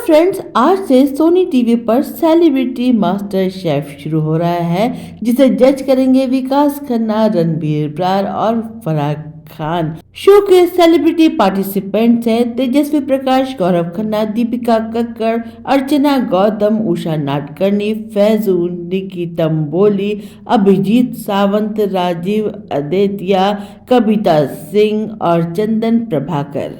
Friends, आज से Sony TV पर सेलिब्रिटी मास्टर शेफ शुरू हो रहा है, जिसे जज करेंगे विकास खन्ना, रणबीर ब्रार और फराह खान। शो के सेलिब्रिटी पार्टिसिपेंट्स हैं तेजस्वी प्रकाश, गौरव खन्ना, दीपिका कक्कड़, अर्चना गौतम, उषा नाडकर्णी, फैजू, निकी तंबोली, अभिजीत सावंत, राजीव अदेतिया, कविता सिंह और चंदन प्रभाकर।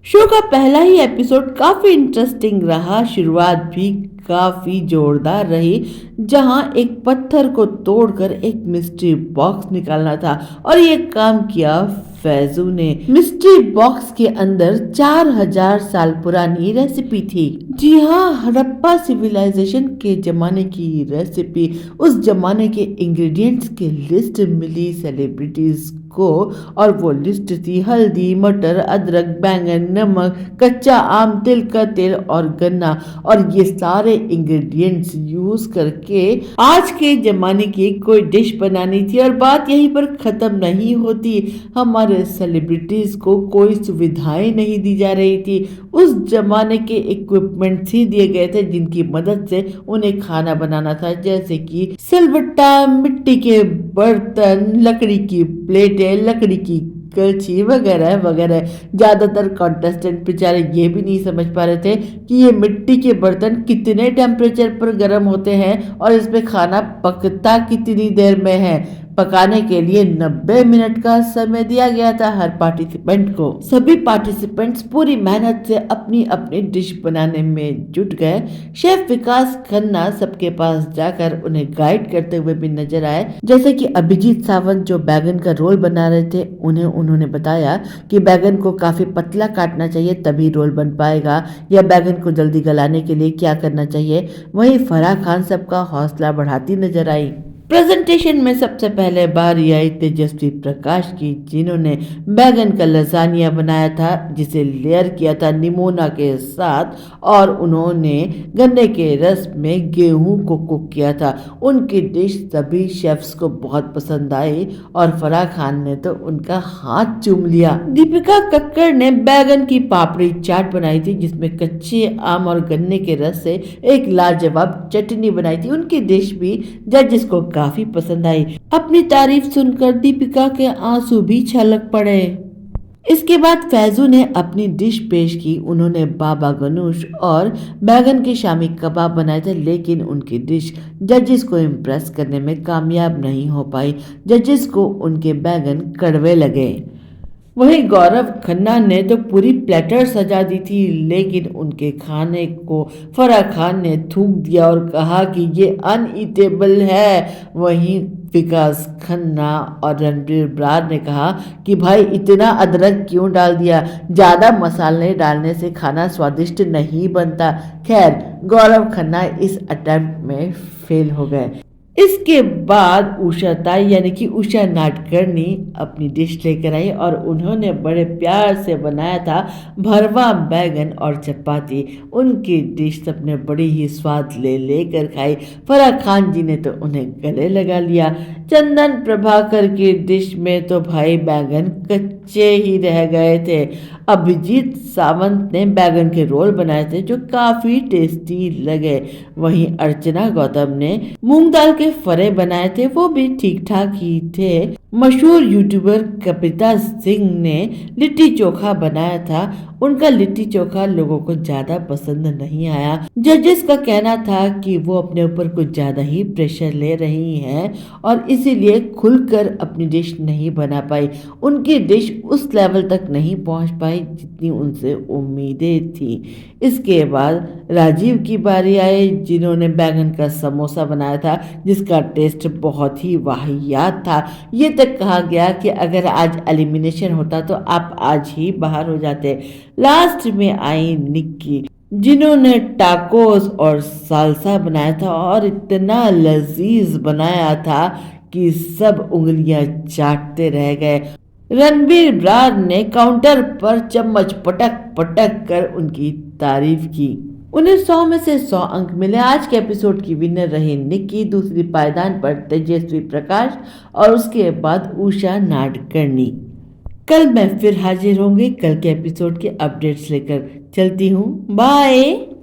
शो का पहला ही एपिसोड काफी इंटरेस्टिंग रहा। शुरुआत भी काफी जोरदार रही, जहां एक पत्थर को तोड़कर एक मिस्ट्री बॉक्स निकालना था और ये काम किया फैजू ने। मिस्ट्री बॉक्स के अंदर 4000 साल पुरानी रेसिपी थी। जी हाँ, हड़प्पा सिविलाइजेशन के जमाने की रेसिपी। उस जमाने के इंग्रेडिएंट्स की लिस्ट मिली सेलिब्रिटीज को और वो लिस्ट थी हल्दी, मटर, अदरक, बैंगन, नमक, कच्चा आम, तिल का तेल और गन्ना। और ये सारे इंग्रेडिएंट्स यूज करके आज के जमाने की कोई डिश बनानी थी। और बात यहीं पर खत्म नहीं होती, हमारे सेलिब्रिटीज को कोई सुविधाएं नहीं दी जा रही थी। उस जमाने के इक्विपमेंट्स ही दिए गए थे जिनकी मदद से उन्हें खाना बनाना था, जैसे कि सिलबट्टा, मिट्टी के बर्तन, लकड़ी की प्लेटें, लकड़ी की कलछी वगैरह वगैरह। ज्यादातर कॉन्टेस्टेंट बेचारे ये भी नहीं समझ पा रहे थे कि ये मिट्टी के बर्तन कितने टेम्परेचर पर गर्म होते हैं और इसमें खाना पकता कितनी देर में है। पकाने के लिए 90 मिनट का समय दिया गया था हर पार्टिसिपेंट को। सभी पार्टिसिपेंट्स पूरी मेहनत से अपनी अपनी डिश बनाने में जुट गए। शेफ विकास खन्ना सबके पास जाकर उन्हें गाइड करते हुए भी नजर आए, जैसे कि अभिजीत सावंत जो बैगन का रोल बना रहे थे, उन्होंने बताया कि बैगन को काफी पतला काटना चाहिए तभी रोल बन पाएगा, या बैगन को जल्दी गलाने के लिए क्या करना चाहिए। वहीं फराह खान सबका हौसला बढ़ाती नजर आई। प्रेजेंटेशन में सबसे पहले बारी आई तेजस्वी प्रकाश की, जिन्होंने बैगन का लजानिया बनाया था, जिसे लेयर किया था निमोना के साथ, और उन्होंने गन्ने के रस में गेहूं को कुक किया था। उनकी डिश सभी शेफ्स को बहुत पसंद आई और फराह खान ने तो उनका हाथ चूम लिया। दीपिका कक्कड़ ने बैगन की पापड़ी चाट बनाई थी, जिसमें कच्चे आम और गन्ने के रस से एक लाजवाब चटनी बनाई थी। उनकी डिश भी जजेस को काफी पसंद आई। अपनी तारीफ सुनकर दीपिका के आंसू भी छलक पड़े। इसके बाद फैजू ने अपनी डिश पेश की। उन्होंने बाबा गनूश और बैगन के शामी कबाब बनाए थे, लेकिन उनकी डिश जजेस को इम्प्रेस करने में कामयाब नहीं हो पाई। जजेस को उनके बैगन कड़वे लगे। वहीं गौरव खन्ना ने तो पूरी प्लेटर सजा दी थी, लेकिन उनके खाने को फराह खान ने थूक दिया और कहा कि ये अनईटेबल है। वहीं विकास खन्ना और रणबीर ब्रार ने कहा कि भाई इतना अदरक क्यों डाल दिया, ज्यादा मसाले डालने से खाना स्वादिष्ट नहीं बनता। खैर, गौरव खन्ना इस अटेम्प्ट में फेल हो गए। इसके बाद उषा ताई यानी कि उषा नाडकर्णी अपनी डिश लेकर आई और उन्होंने बड़े प्यार से बनाया था भरवा बैगन और चपाती। उनकी डिश सबने बड़ी ही स्वाद लेकर खाई। फराह खान जी ने तो उन्हें गले लगा लिया। चंदन प्रभाकर की डिश में तो भाई बैगन कच्चे ही रह गए थे। अभिजीत सावंत ने बैगन के रोल बनाए थे जो काफी टेस्टी लगे। वहीं अर्चना गौतम ने मूंग दाल के फरे बनाए थे, वो भी ठीक ठाक ही थे। मशहूर यूट्यूबर कविता सिंह ने लिट्टी चोखा बनाया था। उनका लिट्टी चोखा लोगों को ज्यादा पसंद नहीं आया। जजेस का कहना था कि वो अपने ऊपर कुछ ज्यादा ही प्रेशर ले रही हैं और इसीलिए खुलकर अपनी डिश नहीं बना पाई। उनकी डिश उस लेवल तक नहीं पहुंच पाई जितनी उनसे उम्मीदें थी। इसके बाद राजीव की बारी आई, जिन्होंने बैगन का समोसा बनाया था, जिसका टेस्ट बहुत ही वाहियात था। ये तक कहा गया कि अगर आज एलिमिनेशन होता तो आप आज ही बाहर हो जाते। लास्ट में आई निक्की, जिन्होंने टाकोस और सालसा बनाया था और इतना लजीज बनाया था कि सब उंगलियां चाटते रह गए। रणबीर ब्रार ने काउंटर पर चम्मच पटक पटक कर उनकी तारीफ की। उन्हें 100 में से 100 अंक मिले। आज के एपिसोड की विनर रही निक्की, दूसरी पायदान पर तेजस्वी प्रकाश और उसके बाद उषा नाडकर्णी। कल मैं फिर हाजिर होंगी कल के एपिसोड के अपडेट्स लेकर। चलती हूँ, बाय।